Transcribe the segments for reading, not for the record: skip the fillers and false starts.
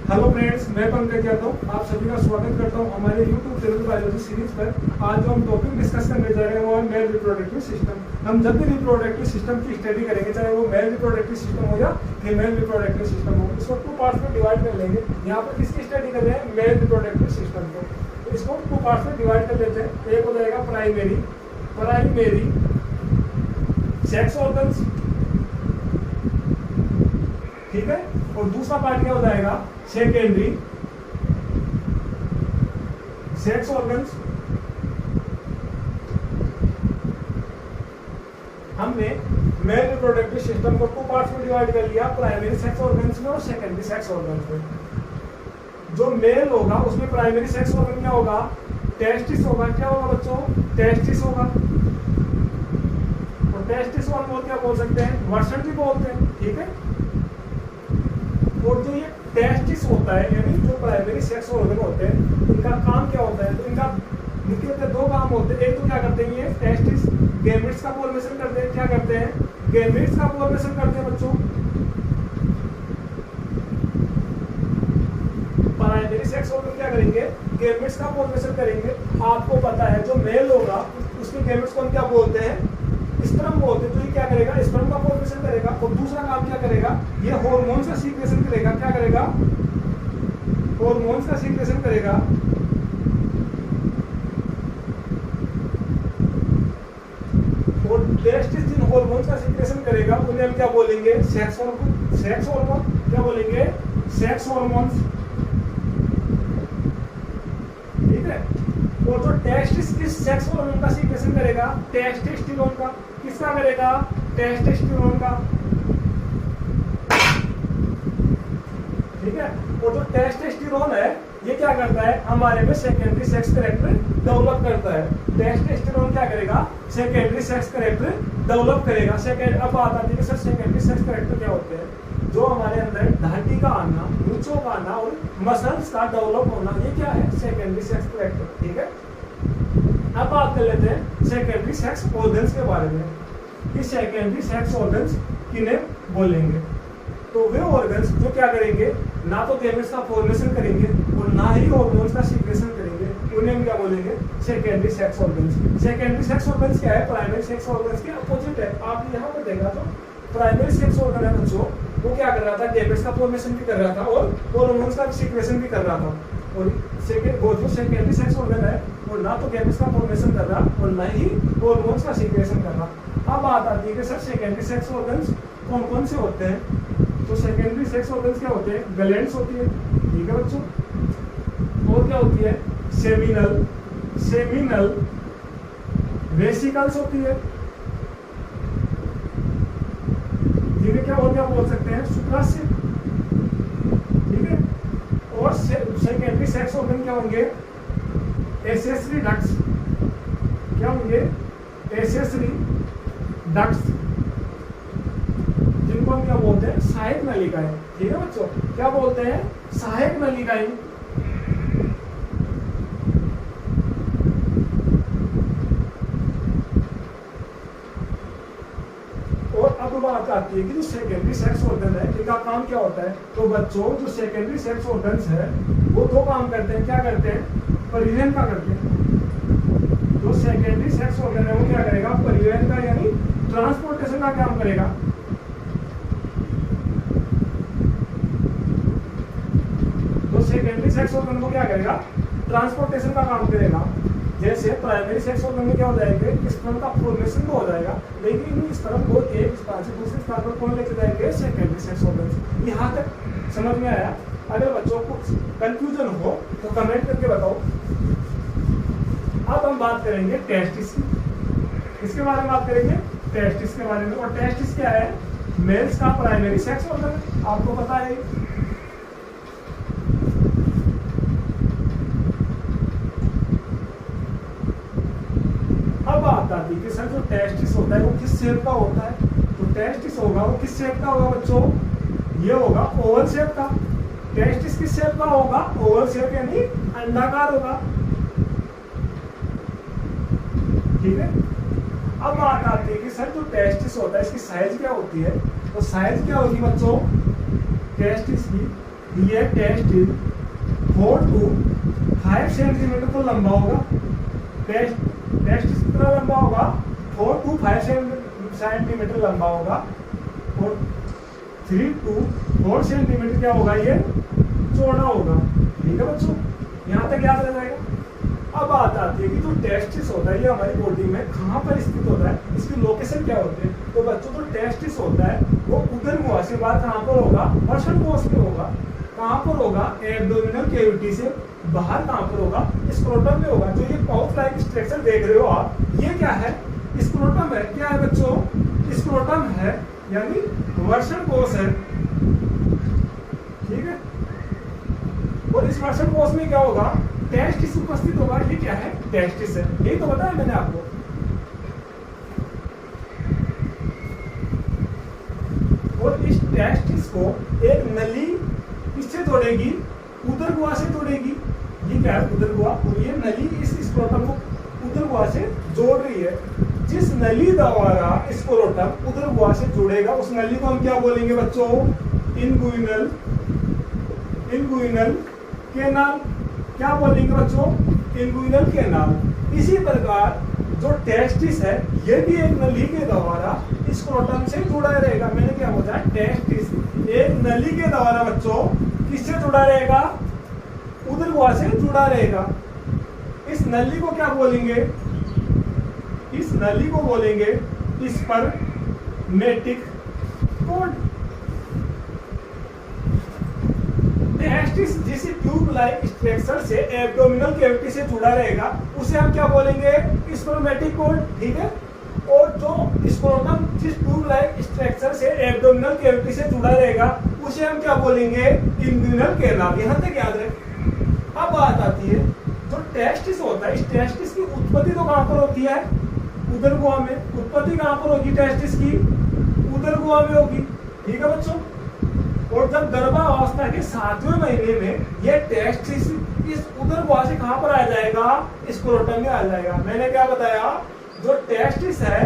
Hello friends, मैं पंकज यादव आप सभी का स्वागत करता हूं हमारे YouTube चैनल बायोलॉजी सीरीज पर। आज जो हम टॉपिक डिस्कस करने जा रहे हैं वो है मेल रिप्रोडक्टिव सिस्टम। हम जब भी रिप्रोडक्टिव सिस्टम की स्टडी करेंगे, चाहे वो मेल रिप्रोडक्टिव सिस्टम हो या फीमेल रिप्रोडक्टिव सिस्टम हो, इसको 2 पार्ट्स में डिवाइड कर लेंगे। यहाँ पर किसकी स्टडी कर रहे हैं? मेल रिप्रोडक्टिव सिस्टम को। तो इसको 2 पार्ट्स में डिवाइड कर लेते हैं। एक हो जाएगा प्राइमरी सेक्स ऑर्गन्स, ठीक है, और दूसरा पार्ट क्या हो जाएगा? Secondary sex organs. हमने मेल रिप्रोडक्टिव सिस्टम को 2 पार्ट्स में डिवाइड कर लिया, प्राइमरी सेक्स ऑर्गन्स में और सेकेंडरी सेक्स ऑर्गन्स में। जो मेल होगा उसमें प्राइमरी सेक्स ऑर्गन क्या होगा? टेस्टिस होगा। क्या होगा बच्चों? टेस्टिस होगा। और टेस्टिस को हम क्या बोल सकते हैं? वर्षण भी बोलते हैं, ठीक है। और जो ये टेस्टिस होता है, यानी जो प्राइमरी सेक्स ऑर्गन होते हैं, इनका काम क्या होता है? तो इनका मुख्यतः 2 काम होते हैं। एक तो क्या करते हैं, ये टेस्टिस गैमेट्स का फॉर्मेशन करते हैं। क्या करते हैं? गैमेट्स का फॉर्मेशन करते हैं बच्चों। प्राइमरी सेक्स ऑर्गन क्या करेंगे? गैमेट्स का फॉर्मेशन करेंगे। आपको पता है जो मेल होगा उसके गैमेट्स को हम क्या बोलते हैं? स्पर्म बोलते हैं। तो ये क्या करेगा? स्पर्म का फॉर्मेशन करेगा। और दूसरा काम क्या करेगा? ये हार्मोन्स का सीक्रेशन करेगा। क्या करेगा? हार्मोन्स का सीक्रेशन करेगा। और टेस्टिस जिन हार्मोन्स का सीक्रेशन करेगा उन्हें हम क्या बोलेंगे? Sex hormone. सेक्स हार्मोन क्या बोलेंगे? सेक्स हार्मोन्स, ठीक है। और जो टेस्टिस किस सेक्स हार्मोन का सीक्रेशन करेगा? टेस्टोस्टेरोन का। किसका करेगा? टेस्टोस्टेरोन का, ठीक है। और जो टेस्टोस्टेरोन है ये क्या करता है? हमारे में सेकेंडरी सेक्स कैरेक्टर डेवलप करता है। टेस्टोस्टेरोन क्या करेगा? सेकेंडरी सेक्स कैरेक्टर डेवलप करेगा। अब बात आती है सर सेकेंडरी सेक्स कैरेक्टर क्या होते हैं? जो हमारे अंदर धाटी का आना, मूंछों का आना और मसल्स का डेवलप होना, ये क्या है? सेकेंडरी सेक्स कैरेक्टर, ठीक है। अब बात कर लेते हैं सेकेंडरी सेक्स ऑर्गन्स के बारे में कि सेकेंडरी सेक्स ऑर्गन्स किन्हें बोलेंगे। तो वे ऑर्गन्स जो क्या करेंगे? ना तो गैमेट्स का फॉर्मेशन करेंगे और ना ही हार्मोन्स का सीक्रेशन करेंगे, उन्हें हम क्या बोलेंगे? Secondary sex organs. Secondary sex organs क्या है? प्राइमरी सेक्स ऑर्गन्स के अपोजिट है। आप यहाँ पर देखा तो प्राइमरी सेक्स ऑर्गन है बच्चों, वो क्या कर रहा था? गैमेट्स का फॉर्मेशन भी कर रहा था और हार्मोन्स का सीक्रेशन भी कर रहा था। और जो सेकेंडरी सेक्स ऑर्गन है वो ना तो गैमेट्स का फॉर्मेशन कर रहा और ना ही हार्मोन्स का सीक्रेशन कर रहा। अब बात आती है कि सर सेकेंडरी सेक्स ऑर्गन्स कौन कौन से होते हैं? तो सेकेंडरी सेक्स ऑर्गन्स क्या होते हैं? ग्लैंड्स होती है, ठीक है बच्चों। और क्या होती है? सेमिनल वेसिकल्स होती है, जिन्हें क्या और क्या बोल सकते हैं? शुक्राशय, ठीक है। और सेकेंडरी सेक्स ऑर्गन क्या होंगे? Accessory ducts. क्या होंगे? एसेसरी डक्ट्स, जिनको हम क्या बोलते हैं? सहायक नलिकाएं, ठीक है बच्चों। क्या बोलते हैं? सहायक नलिकाएं। और अब बात आती है कि जो सेकेंडरी सेक्स ऑर्गन है इनका काम क्या होता है? तो बच्चों जो सेकेंडरी सेक्स ऑर्गन्स है वो 2 काम करते हैं। क्या करते हैं? परिवहन का करते हैं। जो सेकेंडरी सेक्स ऑर्गन है वो क्या करेगा? परिवहन का, यानी ट्रांसपोर्टेशन का काम करेगा। तो सेकेंडरी सेक्स ऑर्गन को क्या करेगा? ट्रांसपोर्टेशन का काम करेगा। जैसे प्राइमरी सेक्स ऑर्गन में क्या हो जाएगा? स्पर्म का फॉर्मेशन तो हो जाएगा, लेकिन इन स्पर्म को एक स्थान से दूसरे स्थान पर कौन लेके जाएंगे? Secondary sex organ. यहाँ तक समझ में आया? अगर बच्चों को कंफ्यूजन हो तो कमेंट करके बताओ। अब हम बात करेंगे टेस्टिस की। किसके बारे में बात करेंगे? टेस्टिस के बारे में। और टेस्टिस क्या है? मेल्स का प्राइमरी सेक्स ऑर्गन, आपको पता है। अब बात आती है कि सर जो टेस्टिस होता है वो किस शेप का होता है? तो टेस्टिस होगा वो किस शेप का होगा बच्चों? ये होगा ओवल शेप का। टेस्टिस किस शेप का होगा? ओवल शेप, यानी अंडाकार होगा, ठीक है। अब बात आती है कि सर जो टेस्टिस होता है इसकी साइज क्या होती है? तो साइज क्या होगी बच्चों? टेस्टिस की ये टेस्टिस 4 to 5 सेंटीमीटर तो लंबा होगा। टेस्टिस कितना लंबा होगा? 4 to 5 सेंटीमीटर लंबा होगा। और 3 to 4 सेंटीमीटर क्या होगा? ये चौड़ा होगा। ठीक है बच्चों, यहाँ तक याद रह जाएगा। अब बात आती है कि जो टेस्टिस होता है ये हमारी बॉडी में कहाँ पर स्थित होता है, इसकी लोकेशन क्या होती है। तो बच्चों जो टेस्टिस होता है वो उदर गुहा से बाहर कहाँ पर होगा? वृषण कोश में होगा। कहाँ पर होगा? एब्डोमिनल कैविटी से बाहर कहाँ पर होगा? स्क्रोटम में होगा। जो ये पाउच लाइक स्ट्रक्चर देख रहे हो आप, ये क्या है? स्क्रोटम है। क्या है बच्चों? स्क्रोटम है, यानी वृषण कोश है। ठीक है, और इस वृषण कोश में क्या होगा? टेस्टिस उपस्थित होगा। ये क्या है? टेस्टिस है। यही तो बताया मैंने आपको। और इस टेस्टिस को एक नली किससे जोड़ेगी? उदर गुहा से जोड़ेगी। ये क्या है? उदर गुहा। और ये नली इस स्क्रोटम को उदर गुहा से जोड़ रही है। जिस नली द्वारा स्क्रोटम उदर गुहा से जुड़ेगा उस नली को हम क्या बोलेंगे बच्चों? Inguinal canal. क्या बोलेंगे बच्चों? Inguinal canal. इसी प्रकार जो टेस्टिस है ये भी एक नली के द्वारा स्क्रोटम से जुड़ा रहेगा। मैंने क्या बताया? टेस्टिस एक नली के द्वारा बच्चों किससे जुड़ा रहेगा? उदर गुहा से जुड़ा रहेगा। इस नली को क्या बोलेंगे? इस नली को बोलेंगे स्पर्मेटिक कोड। टेस्टिस जिस ट्यूब लाइक स्ट्रक्चर से एब्डोमिनल कैविटी से जुड़ा रहेगा उसे हम क्या बोलेंगे? Spermatic code. ठीक है, और जो स्क्रोटम जिस ट्यूब लाइक स्ट्रक्चर से एब्डोमिनल कैविटी से जुड़ा रहेगा उसे हम क्या बोलेंगे? Inguinal canal. यहाँ तक याद रहे। अब बात आती है जो टेस्टिस होता है, इस टेस्टिस की उत्पत्ति तो कहाँ पर होती है? उदर गुहा में। उत्पत्ति कहाँ पर होगी टेस्टिस की? उदर गुहा में होगी। ठीक है बच्चों, और जब गर्भावस्था के 7वें महीने में यह टेस्टिस इस उदर गुहा से कहाँ पर आ जाएगा? स्क्रोटम में आ जाएगा। मैंने क्या बताया? जो टेस्टिस है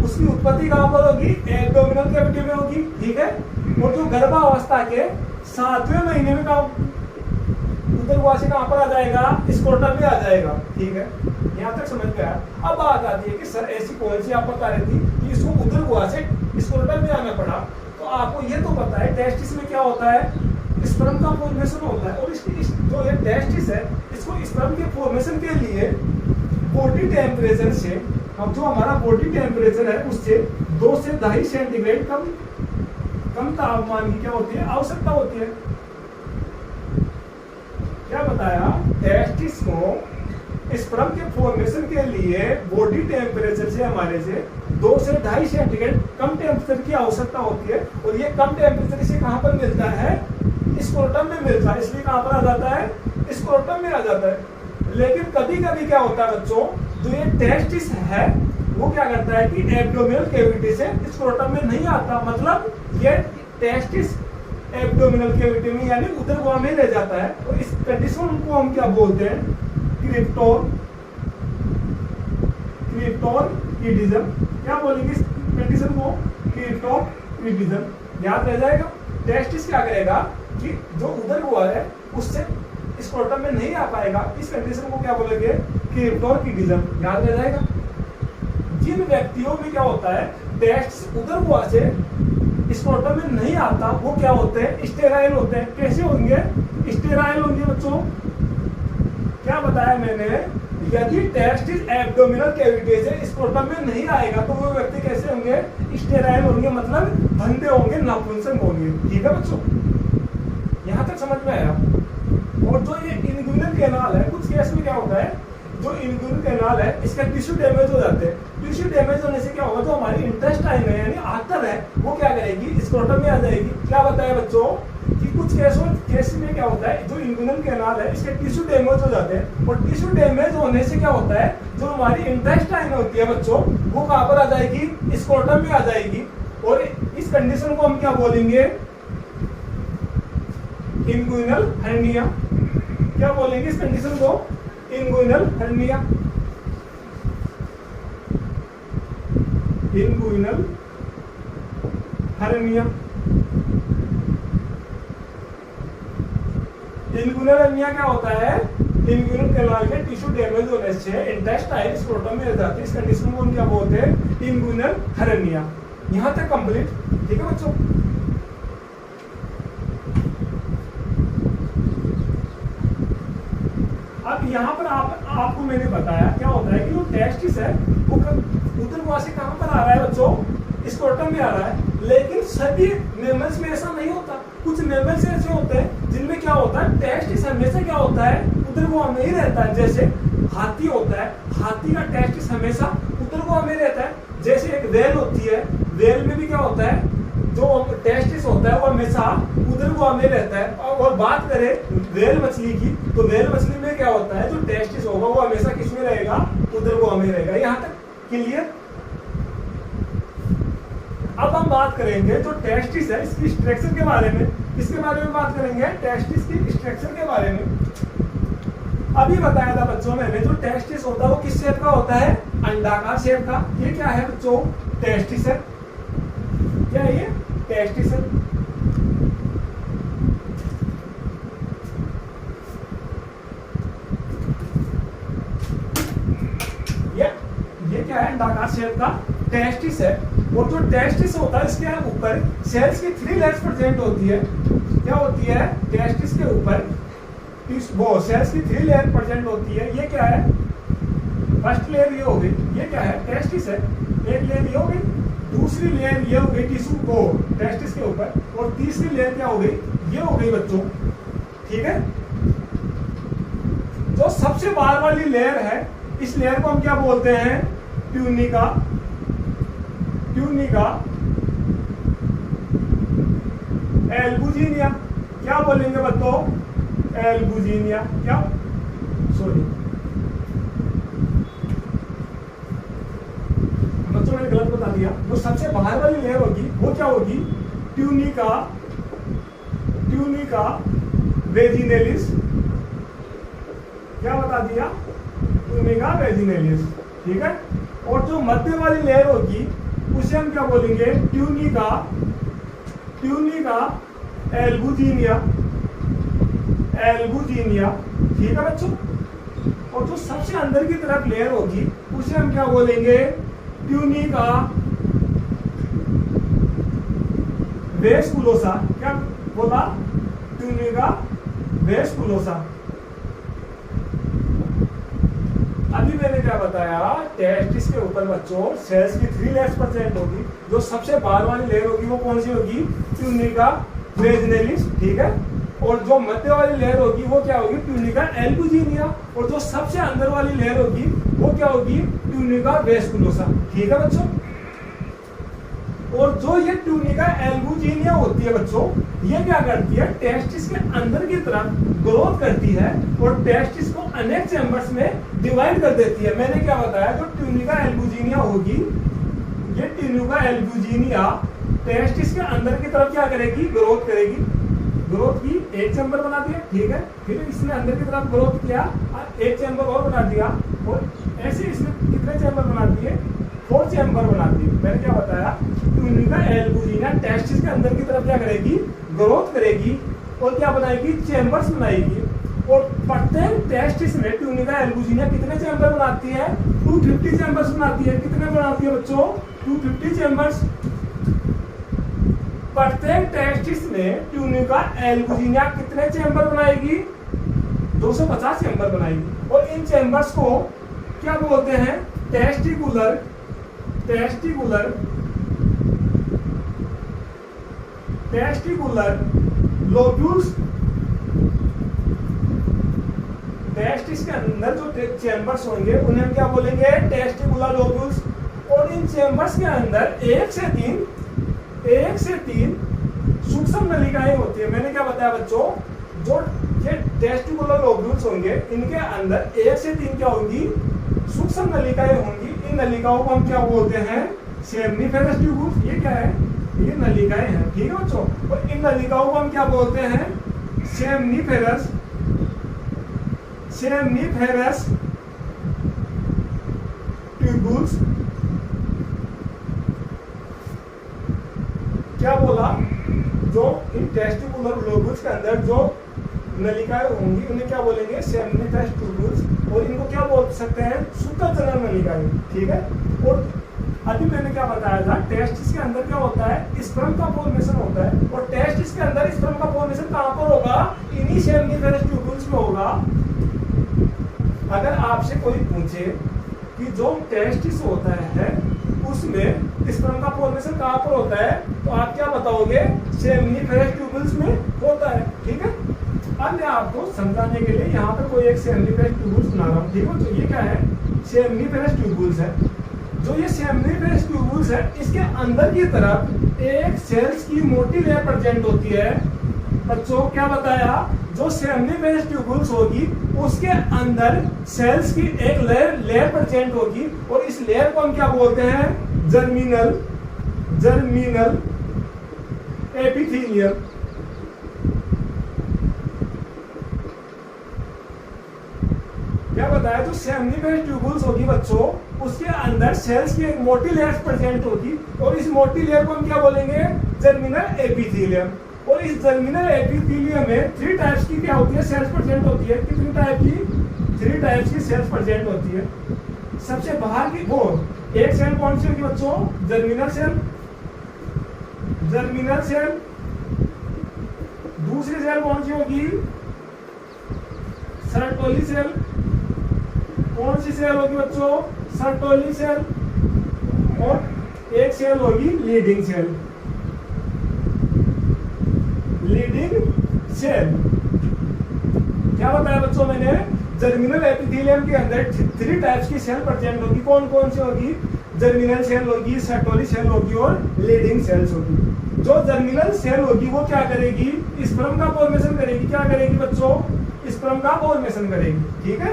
उसकी उत्पत्ति कहाँ पर होगी? एब्डोमिनल कैविटी में होगी। ठीक है, और जो गर्भावस्था के 7वें महीने में उदर गुहा से कहाँ पर आ जाएगा? स्क्रोटम में आ जाएगा। ठीक है, यहाँ तक समझ में आया। अब बात आती है कि सर ऐसी कौन सी आप बता रही थी कि इसको उदर गुहा से स्क्रोटम में आना पड़ा। तो आपको ये तो पता है टेस्टिस में क्या होता है? स्पर्म का फॉर्मेशन होता है। और जो ये टेस्टिस है इसको स्पर्म के फॉर्मेशन के लिए बॉडी टेम्परेचर से, अब जो हमारा बॉडी टेम्परेचर है उससे 2 से 2.5 सेंटीग्रेड कम तापमान की क्या होती है? आवश्यकता होती है। क्या बताया? टेस्टिस को स्पर्म के फॉर्मेशन के लिए बॉडी टेम्परेचर से हमारे से 2 से 2.5 सेंटीग्रेड कम टेम्परेचर की आवश्यकता होती है। और ये कम टेम्परेचर से कहाँ पर मिलता है? स्क्रोटम में मिलता है। इसलिए कहाँ पर आ जाता है? स्क्रोटम में आ जाता है। लेकिन कभी कभी क्या होता है बच्चों, जो ये टेस्टिस है वो क्या करता है कि एब्डोमिनल कैविटी से स्क्रोटम में नहीं आता। मतलब ये टेस्टिस एब्डोमिनल कैविटी में यानी उदर गुहा में रह जाता है। और इस कंडीशन को हम क्या बोलते हैं? क्रिप्टोरिडिज्म। क्या बोलेंगे इस कंडीशन को? क्रिप्टोरिडिज्म। याद रह जाएगा। टेस्टिस क्या करेगा कि जो उदर गुहा है उससे स्क्रोटम में नहीं आ पाएगा। इस कंडीशन को क्या बोलेंगे? क्रिप्टोरिडिज्म। याद रह जाएगा। जिन व्यक्तियों में क्या होता है टेस्टिस उदर गुहा से स्क्रोटम में नहीं आता वो क्या होते हैं? स्टेराइल होते हैं। कैसे होंगे? स्टेराइल होंगे बच्चों। क्या बताया मैंने? यदि टेस्टिस एब्डोमिनल कैविटी से स्क्रोटम में नहीं आएगा तो वो व्यक्ति कैसे होंगे? स्टेराइल होंगे, मतलब धंधे होंगे, नपुंसक होंगे। ठीक है बच्चों, यहाँ तक समझ में आया। और जो ये इनगुइनल कैनाल है, कुछ केस में क्या होता है, जो इनगुइनल कैनाल है इसका टिश्यू डैमेज हो जाते हैं। टिश्यू डैमेज होने से क्या होगा? जो हमारी इंटेस्टाइन है यानी आंतर है वो क्या करेगी? स्क्रोटम में आ जाएगी। क्या बताया बच्चों कि कुछ केस में क्या होता है, जो इनगुइनल कैनाल है इसके टिश्यू डैमेज हो जाते हैं। और टिश्यू डैमेज होने से क्या होता है, जो हमारी इंटेस्टाइन होती है बच्चों वो कहाँ पर आ जाएगी? स्क्रोटम में आ जाएगी। और इस कंडीशन को हम क्या बोलेंगे? Inguinal hernia. क्या बोलेंगे इस कंडीशन को? Inguinal hernia. Inguinal hernia. Inguinal hernia क्या होता है? इंगुइनल कैनाल के टिश्यू डैमेज होने से इंटेस्टाइन स्क्रोटम में जाती है, इस कंडीशन को हम क्या बोलते हैं? Inguinal hernia. यहां तक कंप्लीट, ठीक है बच्चों। अब यहाँ पर आपको मैंने बताया क्या होता है कि जो टेस्टिस है वो उदरवासी कहाँ पर आ रहा है बच्चों? स्क्रोटम में आ रहा है। लेकिन सभी मेमल्स में ऐसा नहीं होता, कुछ मेमल्स ऐसे होते हैं जिनमें क्या होता है? टेस्टिस हमेशा क्या होता है? उदरवा में ही रहता है। जैसे हाथी होता है, हाथी का टेस्टिस हमेशा उदरवा में रहता है। जैसे एक वेल होती है, वेल में भी क्या होता है? जो टेस्टिस होता है वो हमेशा उदरवा में रहता है। और बात करें वेल मछली की, तो वेल मछली में क्या होता है? जो टेस्टिस होगा वो हमेशा किसमें रहेगा? उदरवा में रहेगा। यहाँ तक क्लियर? अब हम बात करेंगे जो टेस्टिस है इसकी स्ट्रक्चर के बारे में। इसके बारे में बात करेंगे, टेस्टिस की स्ट्रक्चर के बारे में। अभी बताया था बच्चों मैंने, जो टेस्टिस होता है वो किस शेप का होता है? अंडाकार शेप का। ये क्या है बच्चों? टेस्टिस है। क्या है ये? टेस्टिस है। ये क्या है? अंडाकार शेप का टेस्टिस है। और जो टेस्टिस होता है इसके ऊपर सेल्स की 3 लेयर्स प्रेजेंट होती है। क्या होती है? टेस्टिस के ऊपर वो सेल्स की 3 लेयर प्रेजेंट होती है। ये क्या है? फर्स्ट लेयर ये हो गई, ये क्या है? टेस्टिस है। एक लेयर ये हो गई, दूसरी लेयर ये हो गई टिश्यू को टेस्टिस के ऊपर, और तीसरी लेयर क्या हो गई? ये हो गई बच्चों, ठीक है। जो सबसे बाहर वाली लेयर है इस लेयर को हम क्या बोलते हैं? ट्यूनिका। Tunica albuginea. क्या बोलेंगे बच्चों? एल्बुजिनिया। क्या? सॉरी बच्चों मैंने गलत बता दिया। जो सबसे बाहर वाली लेयर होगी वो क्या होगी? ट्यूनिका। Tunica vaginalis. क्या बता दिया? ट्यूनिका वेजिनेलिस, ठीक है। और जो मध्य वाली लेयर होगी उसे हम क्या बोलेंगे? ट्यूनिका। Tunica albuginea. एल्बुजिनिया, ठीक है बच्चों। और जो सबसे अंदर की तरफ लेयर होगी उसे हम क्या बोलेंगे? ट्यूनिका वेस्कुलोसा। क्या बोला? ट्यूनिका वेस्कुलोसा। अभी मैंने क्या बताया? टेस्टिस के ऊपर बच्चों सेल्स की 3 लेयर्स प्रेजेंट होगी। जो सबसे बाहर वाली लेयर होगी वो कौन सी होगी? ट्यूनिका वेजिनेलिस, ठीक है। और जो मध्य वाली लेयर होगी वो क्या होगी? Tunica albuginea. और जो सबसे अंदर वाली लेयर होगी वो क्या होगी? ट्यूनिका वेस्कुलोसा, ठीक है बच्चों। और जो ये ट्यूनिका एल्बुजिनिया होती है बच्चों, ये क्या करती है? टेस्टिस के अंदर की तरफ ग्रोथ करती है और टेस्टिस को अनेक चैम्बर्स में डिवाइड कर देती है। मैंने क्या बताया? जो ट्यूनिका एल्बुजिनिया होगी, ये ट्यूनिका एल्बुजिनिया टेस्टिस के अंदर की तरफ क्या करेगी? ग्रोथ करेगी। ग्रोथ की, एक चैम्बर बना दिया, ठीक है। फिर इसने अंदर की तरफ ग्रोथ किया, एक चैम्बर और बना दिया, और ऐसे इसने कितने चैम्बर बना दिए? 4 चैम्बर बना दिए। मैंने क्या बताया? ट्यूनिका एल्बुजिनिया टेस्टिस के अंदर की तरफ क्या करेगी? ग्रोथ करेगी और क्या बनाएगी? चैम्बर्स बनाएगी। और प्रत्येक टेस्टिस में ट्यूनिका एल्बुजिनिया कितने चैम्बर बनाती है? 250 चैम्बर्स बनाती है। कितने बनाती है बच्चों? 250 चैम्बर्स। प्रत्येक टेस्टिस में ट्यूनिका एल्बुजिनिया कितने चैम्बर बनाएगी? 250 चैम्बर बनाएगी। और इन चैम्बर्स को क्या बोलते हैं? Testicular. Testicular testicular lobules. Testis के अंदर जो चैम्बर्स होंगे उन्हें हम क्या बोलेंगे? Testicular lobules. और इन चैम्बर्स के अंदर 1 से 3 सूक्ष्म नलिकाएं होती है। मैंने क्या बताया बच्चों? जो ये टेस्टिकुलर लोब्यूल्स होंगे इनके अंदर 1 से 3 क्या होंगी? सूक्ष्म नलिकाएं होंगी। इन नलिकाओं को हम क्या बोलते हैं? Seminiferous tubules. ये क्या है? ये नलिकाएं हैं, ठीक है बच्चों। और इन नलिकाओं को हम क्या बोलते हैं? सेमनीफेरस। Seminiferous tubules. क्या बोला? जो इन टेस्टिकुलर लोब्यूल्स के अंदर जो नलिकाएं होंगी उन्हें क्या बोलेंगे, सेमनीफेरस ट्यूब्यूल्स, और इनको क्या बोल सकते हैं, शुक्ल जनन नलिकाएं। ठीक है। और अभी मैंने क्या बताया था, टेस्टिस के अंदर क्या होता है, स्पर्म का फॉर्मेशन होता है, और टेस्टिस के अंदर स्पर्म का फॉर्मेशन कहां पर होगा, इन्हीं सेमनीफेरस ट्यूब्यूल्स में होगा। अगर आपसे कोई पूछे कि जो टेस्टिस होता है उसमें स्पर्म का फॉर्मेशन कहां पर होता है, तो आप क्या बताओगे, सेमनीफेरस ट्यूब्यूल्स में होता है। ठीक है। अब मैं आपको समझाने के लिए यहाँ पर कोई एक सेमनीफेरस ट्यूब्यूल्स बना रहा हूँ। ठीक है। तो ये क्या है, सेमनीफेरस ट्यूब्यूल्स है। जो ये सेमनीफेरस ट्यूब्यूल्स है, इसके अंदर की तरफ एक सेल्स की मोटी लेयर प्रेजेंट होती है। बच्चों क्या बताया, जो सेमनीफेरस ट्यूब्यूल्स होगी उसके अंदर सेल्स की एक लेयर प्रेजेंट होगी, और इस लेयर को हम क्या बोलते हैं, जर्मिनल एपिथेलियम। क्या बताया, जो सेमनीफेरस ट्यूब्यूल्स होगी बच्चों, उसके अंदर सेल्स की एक मोटी लेयर प्रेजेंट होगी, और इस मोटी लेयर को हम क्या बोलेंगे, जर्मिनल एपिथेलियम। और इस जर्मिनल एपिथेलियम में 3 टाइप्स की क्या होती है, सेल्स प्रेजेंट होती है। कितनी टाइप की, 3 टाइप्स की सेल्स प्रेजेंट होती है। सबसे बाहर की वो एक सेल कौन सी होगी बच्चों, जर्मिनल सेल। दूसरी सेल कौन सी होगी, सर्टोली सेल। कौन सी सेल होगी बच्चों, सर्टोली सेल। और एक सेल होगी लीडिंग सेल। क्या बताया बच्चों मैंने, जर्मिनल एपिथेलियम के अंदर 3 टाइप्स की सेल प्रेजेंट होगी। कौन कौन सी होगी, जर्मिनल सेल होगी, सर्टोली सेल होगी, और लीडिंग सेल्स होगी। जो जर्मिनल सेल होगी वो क्या करेगी, स्पर्म का फॉर्मेशन करेगी। क्या करेगी बच्चों, स्पर्म का फॉर्मेशन करेगी। ठीक है।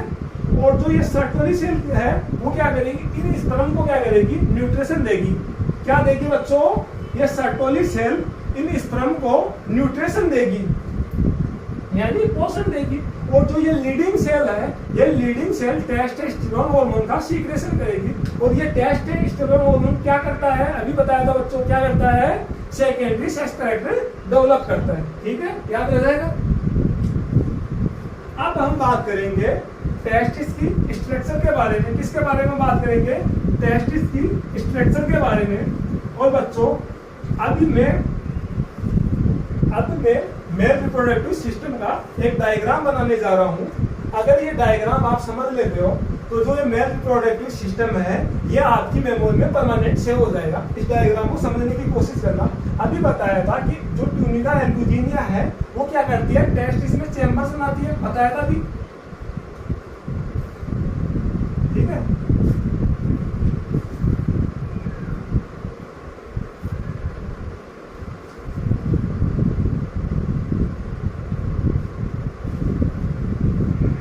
और जो ये सर्टोली सेल है वो क्या करेगी, इन स्पर्म को क्या करेगी, न्यूट्रिशन देगी। क्या देगी बच्चों, ये सर्टोली सेल इन स्पर्म को न्यूट्रिशन देगी, यानी पोषण देगी। और जो ये लीडिंग सेल है, ये लीडिंग सेल टेस्टोस्टेरोन हार्मोन का सीक्रेशन करेगी। और ये टेस्टोस्टेरोन हार्मोन क्या करता है, अभी बताया था बच्चों, क्या करता है, सेकेंडरी सेक्स कैरेक्टर डेवलप करता है। ठीक है, याद रह जाएगा। अब हम बात करेंगे टेस्टिस की स्ट्रक्चर के बारे में। किसके बारे में बात करेंगे, टेस्टिस की स्ट्रक्चर के बारे में। और बच्चों अब मैं मेल रिप्रोडक्टिव सिस्टम का एक डायग्राम बनाने जा रहा हूं। अगर ये डायग्राम आप समझ लेते हो तो जो ये मेल रिप्रोडक्टिव सिस्टम है ये आपकी मेमोरी में परमानेंट सेव हो जाएगा। इस डायग्राम को समझने की कोशिश करना। अभी बताया था कि जो ट्यूनिका एल्बुजिनिया है वो क्या करती है, टेस्टिस में चेंबर्स बनाती है, बताया था अभी। ठीक है।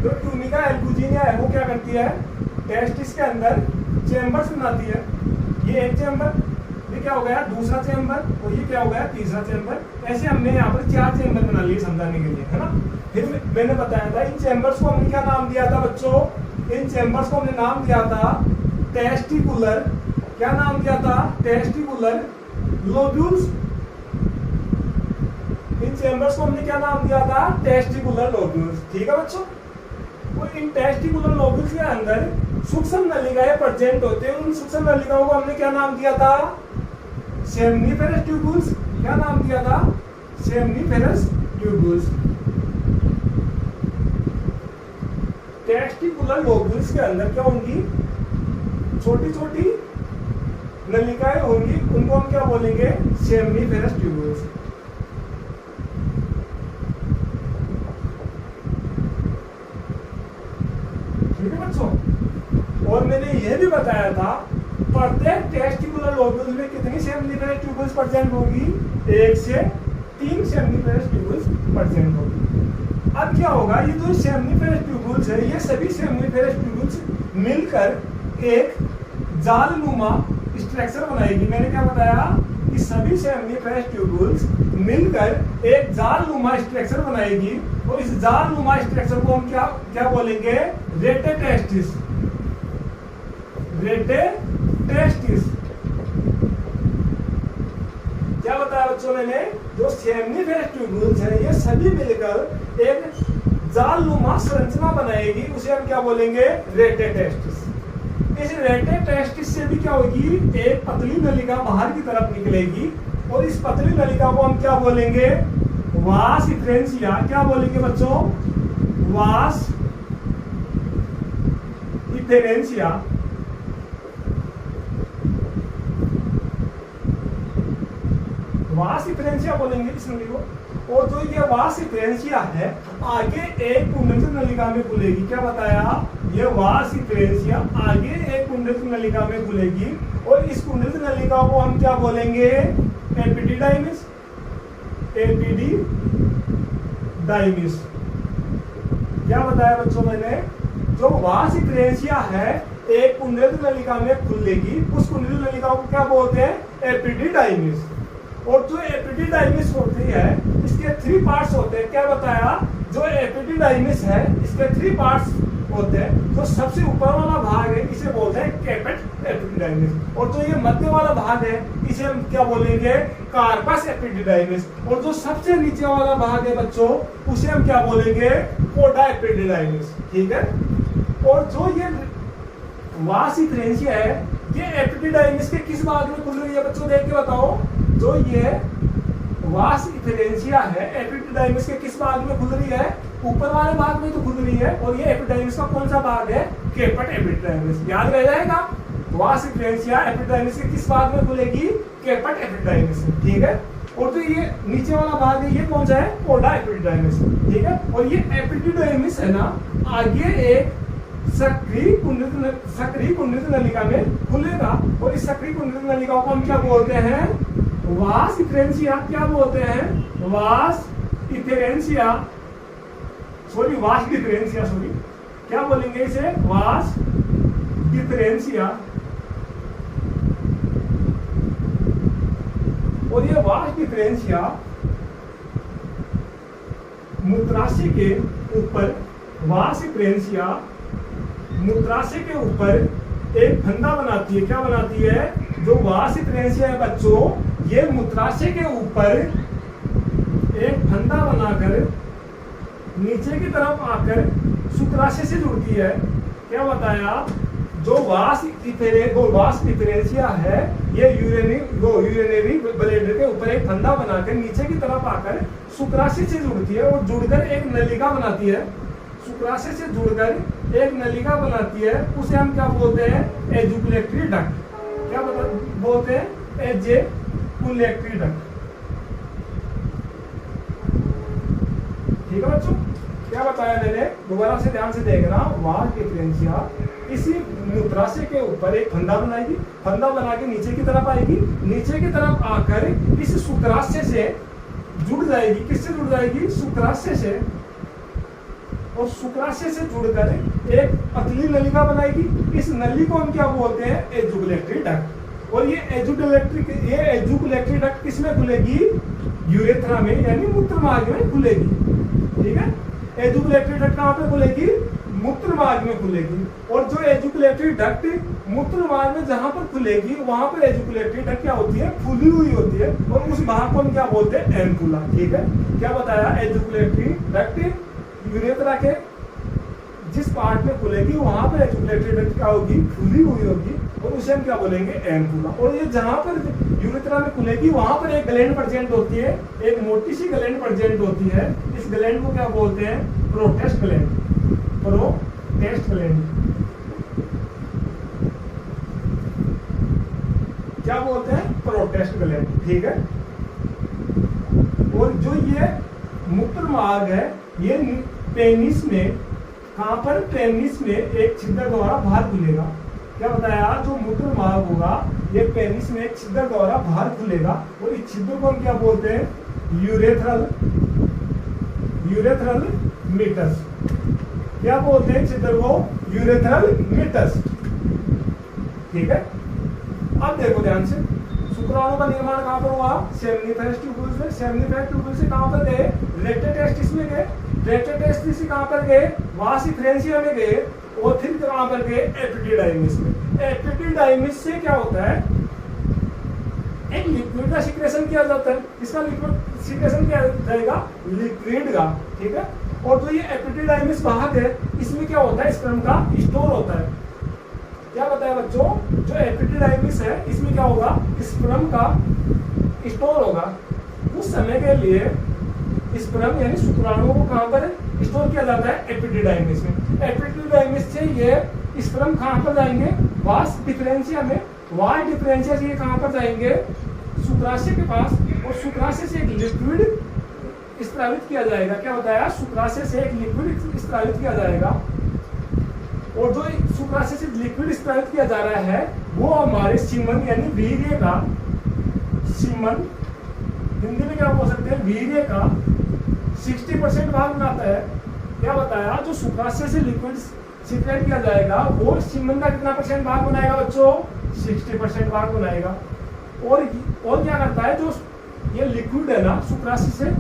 जो ट्यूनिका एल्बुजिनिया है वो क्या करती है, टेस्टिस के अंदर चेंबर्स बनाती है। ये एक चेंबर, ये क्या हो गया दूसरा चेंबर, और ये क्या हो गया तीसरा चेंबर। ऐसे हमने यहाँ पर 4 चेंबर बना लिए समझाने के लिए, है ना। फिर मैंने बताया था इन चेंबर्स को हमने क्या नाम दिया था बच्चों, इन चेंबर्स को हमने नाम दिया था टेस्टिकुलर, क्या नाम दिया था, टेस्टिकुलर लोब्यूल्स। इन चेंबर्स को हमने क्या नाम दिया था, टेस्टिकुलर लोब्यूल्स। ठीक है बच्चों। और इन टेस्टिकुलर लोब्यूल्स के अंदर सूक्ष्म नलिकाएं प्रेजेंट होते हैं। उन सूक्ष्म नलिकाओं को हमने क्या नाम दिया था, सेमनीफेरस ट्यूब्यूल्स। क्या नाम दिया था, सेमनीफेरस ट्यूब्यूल्स। टेस्टिकुलर लोब्यूल्स के अंदर क्या होंगी, छोटी छोटी नलिकाएं होंगी, उनको हम क्या बोलेंगे, सेमनीफेरस ट्यूब्यूल्स। ठीक है बच्चों। और मैंने यह भी बताया था प्रत्येक टेस्टिकुलर लोब्यूल में कितनी सेमनीफेरस ट्यूब्यूल्स प्रेजेंट होगी, 1 से 3 सेमनीफेरस ट्यूब्यूल्स प्रेजेंट होगी। अब क्या होगा, ये जो सेमनीफेरस ट्यूब्यूल्स है ये सभी सेमनीफेरस ट्यूब्यूल्स मिलकर एक जालनुमा स्ट्रक्चर बनाएगी। मैंने क्या बताया कि सभी सेमनीफेरस ट्यूब्यूल्स मिलकर एक जालनुमा स्ट्रक्चर बनाएगी। और इस जालनुमा स्ट्रक्चर को हम क्या बोलेंगे, रेटेटेस्टिस। रेटेटेस्टिस। क्या बताया बच्चों मैंने, जो सेमनीफेरस ट्यूब्यूल्स है ये सभी मिलकर एक जालनुमा संरचना बनाएगी, उसे हम क्या बोलेंगे, रेटे टेस्टिस। इस रेटे टेस्टिस से भी क्या होगी, एक पतली नलिका बाहर की तरफ निकलेगी और इस पतली नलिका को हम क्या बोलेंगे, वास इफरेंशिया। क्या बोलेंगे बच्चों, वास इफरेंशिया। वास इफरेंशिया बोलेंगे इस नली को। और जो ये वास इफरेंशिया है आगे एक कुंडलित नलिका में खुलेगी। क्या बताया, ये वास इफरेंशिया आगे एक कुंडलित नलिका में खुलेगी और इस कुंडलित नलिका को हम क्या बोलेंगे, एपिडिडाइमिस। एपिडिडाइमिस। क्या बताया बच्चों मैंने, जो वास इफरेंशिया है एक कुंडलित नलिका में खुलेगी, उस कुंडलित नलिका को क्या बोलते हैं, एपिडिडाइमिस। और जो एपिडिडाइमिस होती है इसके 3 पार्ट्स होते हैं। क्या बताया, जो एपिडिडाइमिस है इसके 3 पार्ट्स होते हैं। जो सबसे ऊपर वाला भाग है इसे बोलते हैं कैपेट एपिडिडाइमिस और जो ये मध्य वाला भाग है इसे हम क्या बोलेंगे, कार्पस एपिडिडाइमिस। और जो सबसे नीचे वाला भाग है बच्चों उसे हम क्या बोलेंगे, कोडा एपिडिडाइमिस। ठीक है। और जो ये वास इफरेंशिया है ये एपिडिडाइमिस के किस भाग में खुल रही है बच्चों, देख के बताओ। जो ये वास इफरेंशिया है एपिडिडाइमिस के किस भाग में खुल रही है, ऊपर वाले भाग में तो खुल रही है। और ये एपिडिडाइमिस का कौन सा भाग है, कैपेट एपिडिडाइमिस। याद रह जाएगा, वास इफरेंशिया एपिडिडाइमिस के किस भाग में खुलेगी, कैपेट एपिडिडाइमिस। ठीक है। और तो ये नीचे वाला भाग है ये कौन सा है, कोडा एपिडिडाइमिस। ठीक है। और ये एपिडिडाइमिस है ना आगे एक सक्रिय कुंडलित नलिका में खुलेगा और इस सक्रिय कुंडलित नलिका को हम क्या बोलते हैं, वास इफरेंशिया। क्या बोलते हैं, वास इफरेंशिया। वास डिफरेंशिया क्या बोलेंगे इसे, वास डिफरेंशिया। और ये वास डिफरेंशिया मूत्राशय के ऊपर, वास डिफरेंशिया मूत्राशय के ऊपर एक फंदा बनाती है। क्या बनाती है, जो वास डिफरेंशिया है बच्चों ये मूत्राशय के ऊपर एक फंदा बनाकर नीचे की तरफ आकर शुक्राशय से जुड़ती है। क्या बताया, जो वास डिफरेंशिया है ये यूरिनरी ब्लैडर के ऊपर एक फंदा बनाकर नीचे की तरफ आकर शुक्राशय से जुड़ती है और जुड़कर एक नलिका बनाती है। शुक्राशय से जुड़कर एक नलिका बनाती है, उसे हम क्या बोलते हैं, एजुकुलेटरी डक्ट। क्या बोलते हैं, एजुकुलेटरी डक्ट। ठीक है बच्चों, क्या बताया मैंने, दोबारा से ध्यान से देखना। वास डिफरेंशिया इसी मूत्राशय के ऊपर एक फंदा बनाएगी, फंदा बना के नीचे की तरफ आएगी, नीचे की तरफ आकर इस शुक्राशय से जुड़ जाएगी। किससे जुड़ जाएगी, शुक्राशय से। और शुक्राशय से जुड़कर एक पतली नलिका बनाएगी। इस नली को हम क्या बोलते हैं, एजुकुलेटरी डक्ट। और ये एजुकुलेटरी डक्ट किसमें खुलेगी, यूरेथ्रा में यानी मूत्र मार्ग में खुलेगी। ठीक है। एजुकुलेटरी डक्ट कहाँ पे खुलेगी, मूत्र मार्ग में खुलेगी। और जो एजुकुलेटरी डक्ट मूत्र मार्ग में जहां पर खुलेगी वहां पर एजुकुलेटरी डक्ट क्या होती है, फूली हुई होती है और उस भाग को हम क्या बोलते हैं, एम्पुला। ठीक है। क्या बताया, एजुकुलेटरी डक्ट यूरेथ्रा के जिस पार्ट में खुलेगी वहां पर एजुकुलेटरी डक्ट क्या होगी, फूली हुई होगी और उसे हम क्या बोलेंगे, एम्पुला। और ये जहां पर यूरेथ्रा में खुलेगी वहां पर एक ग्लैंड प्रेजेंट होती है, एक मोटी सी ग्लैंड प्रेजेंट होती है। इस ग्लैंड को क्या बोलते हैं, प्रोटेस्ट ग्लैंड। प्रोटेस्ट ग्लैंड क्या बोलते हैं, प्रोटेस्ट ग्लैंड। ठीक है। और जो ये मूत्र मार्ग है ये पेनिस में, कहां पर, पेनिस में एक छिद्र द्वारा बाहर खुलेगा। क्या बताया, जो मूत्र मार्ग होगा ये पेनिस में एक छिद्र द्वारा बाहर खुलेगा और इस छिद्र को हम क्या बोलते हैं, यूरेथ्रल मीटस। क्या बोलते हैं छिद्र को, यूरेथ्रल मीटस। ठीक है। अब देखो ध्यान से, शुक्राणु का निर्माण कहां पर हुआ, सेमनीफेरस ट्यूब्यूल से। सेमनीफेरस ट्यूब्यूल से कहां पर गए, रेक्टम टेस्टिस में गए। रेक्टम टेस्टिस से कहां पर गए, वास डिफरेंशिया में गए और फिर कहां पर गए, एपिडिडाइमिस में। एपिडिडाइमिस से क्या होता है, एक लिक्विड का सिक्रेशन किया जाता है। इसका लिक्विड सिक्रेशन किया जाएगा, लिक्विड का। ठीक है। और जो ये एपिडिडाइमिस भाग है इसमें क्या होता है, स्पर्म का स्टोर होता है। क्या बताया बच्चों, जो एपिडिडाइमिस है इसमें क्या होगा, स्पर्म का स्टोर होगा। उस समय के लिए स्पर्म यानी शुक्राणुओं को कहां पर स्टोर किया जाता है, एपिडिडाइमिस में। एपिडिडाइमिस से ये स्पर्म कहां पर जाएंगे, वास डिफरेंशिया में। वास डिफरेंशिया से ये कहां पर जाएंगे, शुक्राशय के पास, और शुक्राशय से एक लिक्विड स्त्रावित किया जाएगा। क्या बताया, शुक्राशय से एक लिक्विड स्त्रावित किया जाएगा, और जो शुक्राशय से लिक्विड स्त्रावित किया जा रहा है वो हमारे सीमन यानी वीर्य का, सीमन हिंदी में क्या बोल सकते हैं, वीर्य का 60% भाग बनाता है। क्या बताया, जो शुक्राशय से लिक्विड सीक्रेट किया जाएगा वो सीमन का कितना परसेंट भाग बनाएगा बच्चों, 60% भाग बनाएगा। और क्या करता है, जो ये लिक्विड है ना शुक्राशय से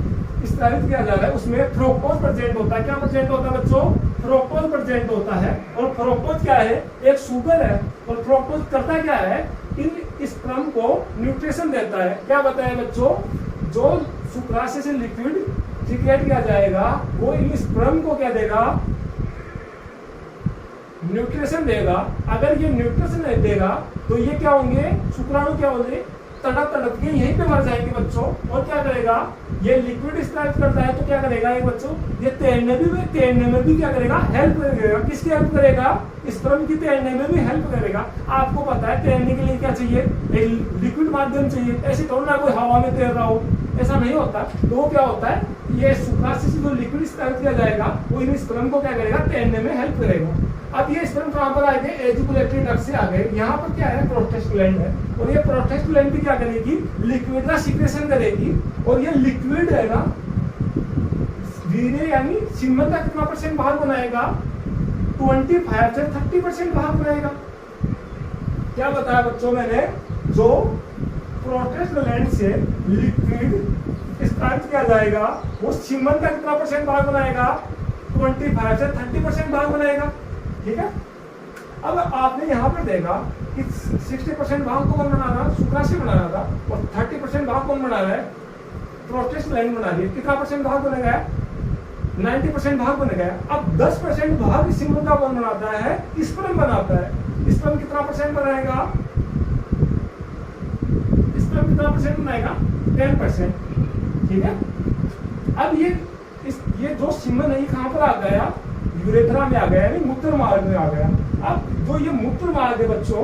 स्त्रावित किया जा रहा है उसमें फ्रुक्टोज प्रेजेंट होता है। क्या प्रेजेंट होता है बच्चों, फ्रुक्टोज प्रेजेंट होता है। और फ्रुक्टोज क्या है, एक शुगर है, और फ्रुक्टोज करता क्या है, इन स्पर्म को न्यूट्रिशन देता है। क्या बताया बच्चों, जो शुक्राशय से लिक्विड सीक्रेट किया जाएगा वो इन स्पर्म को क्या देगा, न्यूट्रिशन देगा। अगर ये न्यूट्रिशन नहीं देगा तो ये क्या होंगे, शुक्राणु क्या होंगे, तड़प तड़प के यहीं पे मर जाएंगे बच्चों। और क्या करेगा, ये लिक्विड स्त्रावित करता है तो क्या करेगा ये बच्चों, ये तैरने में भी क्या करेगा, हेल्प करेगा। किसकी हेल्प करेगा, स्पर्म की तैरने में भी हेल्प करेगा। आपको पता है तैरने के लिए क्या चाहिए, एक लिक्विड माध्यम चाहिए। ऐसे तो ना कोई हवा में तैर रहा हो, ऐसा नहीं होता। तो वो क्या होता है, ये शुक्राशय से जो लिक्विड स्त्रावित किया जाएगा वो इन स्पर्म को क्या करेगा, तैरने में हेल्प करेगा। अब ये स्पर्म कहां पर आ गए, एजुकुलेटरी डक्ट से आ गए। यहाँ पर क्या है, प्रोस्टेट ग्लैंड है, और ये प्रोस्टेट ग्लैंड भी क्या करेगी, लिक्विड का सीक्रेशन करेगी। और ये लिक्विड है ना वीर्य यानी सीमन का कितना परसेंट भाग बनाएगा, 25 से 30% भाग बनाएगा। क्या बताया बच्चों मैंने, जो प्रोस्टेट ग्लैंड से लिक्विड स्त्रावित किया जाएगा वो सीमन का कितना परसेंट भाग बनाएगा, 25 से 30% भाग बनाएगा। ठीक है। अब आपने यहाँ पर देखा कि 60% भाग कौन बना रहा, शुक्राशय बना रहा था, और 30% भाग कौन बना रहा है, प्रोस्टेट ग्लैंड बना रही है। कितना परसेंट भाग बनेगा, 90% भाग बन गया। अब 10% भाग सीमन का कौन बनाता है, स्पर्म बनाता है। स्पर्म कितना परसेंट बनाएगा, स्पर्म कितना परसेंट बनाएगा, 10%। ठीक है। अब ये जो सीमन है ये कहां पर आ गया, यूरेथ्रा में आ गया, यानी मूत्र मार्ग में आ गया। अब जो ये मूत्र मार्ग है बच्चों,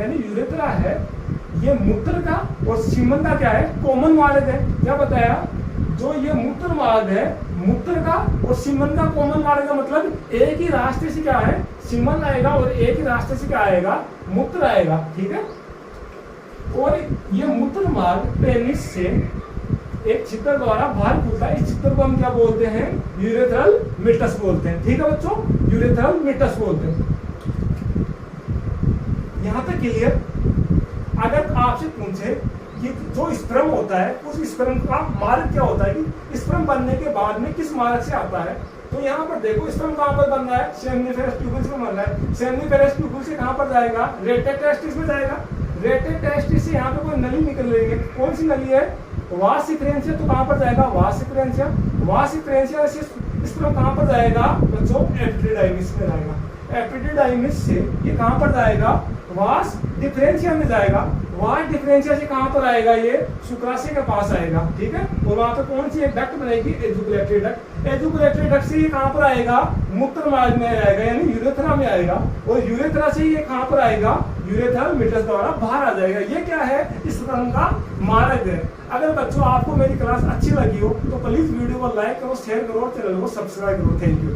यानी यूरेथ्रा है, ये मूत्र का और सीमन का क्या है, कॉमन मार्ग है। क्या बताया, जो ये मूत्र मार्ग है, मूत्र का और सीमन का कॉमन मार्ग का मतलब एक ही रास्ते से क्या है, सीमन आएगा, और एक ही रास्ते से क्या आएगा, मूत्र आएगा। ठीक है। और ये मूत्र मार्ग पेनिस से एक छिद्र द्वारा बाहर खुलता है। इस छिद्र को हम क्या बोलते हैं, यूरेथ्रल मिटस बोलते हैं। ठीक है बच्चों, यूरेथ्रल मिटस बोलते हैं। यहां तक क्लियर। अगर आपसे पूछे कि जो स्पर्म होता है उस स्पर्म का मार्ग क्या होता है, कि स्पर्म बनने के बाद में किस मार्ग से आता है, तो यहाँ पर देखो स्पर्म कहां पर बन रहा है, सेमिनिफेरस ट्यूबुल से बन रहा है। सेमिनिफेरस ट्यूबुल से कहां पर जाएगा, रेटे टेस्टिस में जाएगा। रेटे टेस्टिस से यहाँ पे कोई नली निकल रही है, कौन सी नली है, वास सिफरेंशिया, तो कहां पर जाएगा, वास सिफरेंशिया। वास सिफरेंशिया से स्पर्म कहां पर जाएगा बच्चों, एपिडिडाइमिस में जाएगा। एपिडिडाइमिस से ये कहां पर जाएगा, वास डिफरेंशिया में जाएगा। वास डिफरेंशिया से कहां पर आएगा, ये शुक्राशय के पास आएगा। ठीक है। और वहां पर कौन सी एक डक्ट बनेगी, एजुकुलेटरी डक्ट। एजुकुलेटरी डक्ट से ये कहां पर आएगा, मूत्र मार्ग में आएगा, यानी यूरेथ्रा में आएगा। और यूरेथ्रा से ये कहां पर आएगा, यूरेथ्रल मिटस द्वारा बाहर आ जाएगा। ये क्या है, स्पर्म का मार्ग है। अगर बच्चों आपको मेरी क्लास अच्छी लगी हो तो प्लीज वीडियो को लाइक करो, शेयर करो और चैनल को सब्सक्राइब करो। Thank you.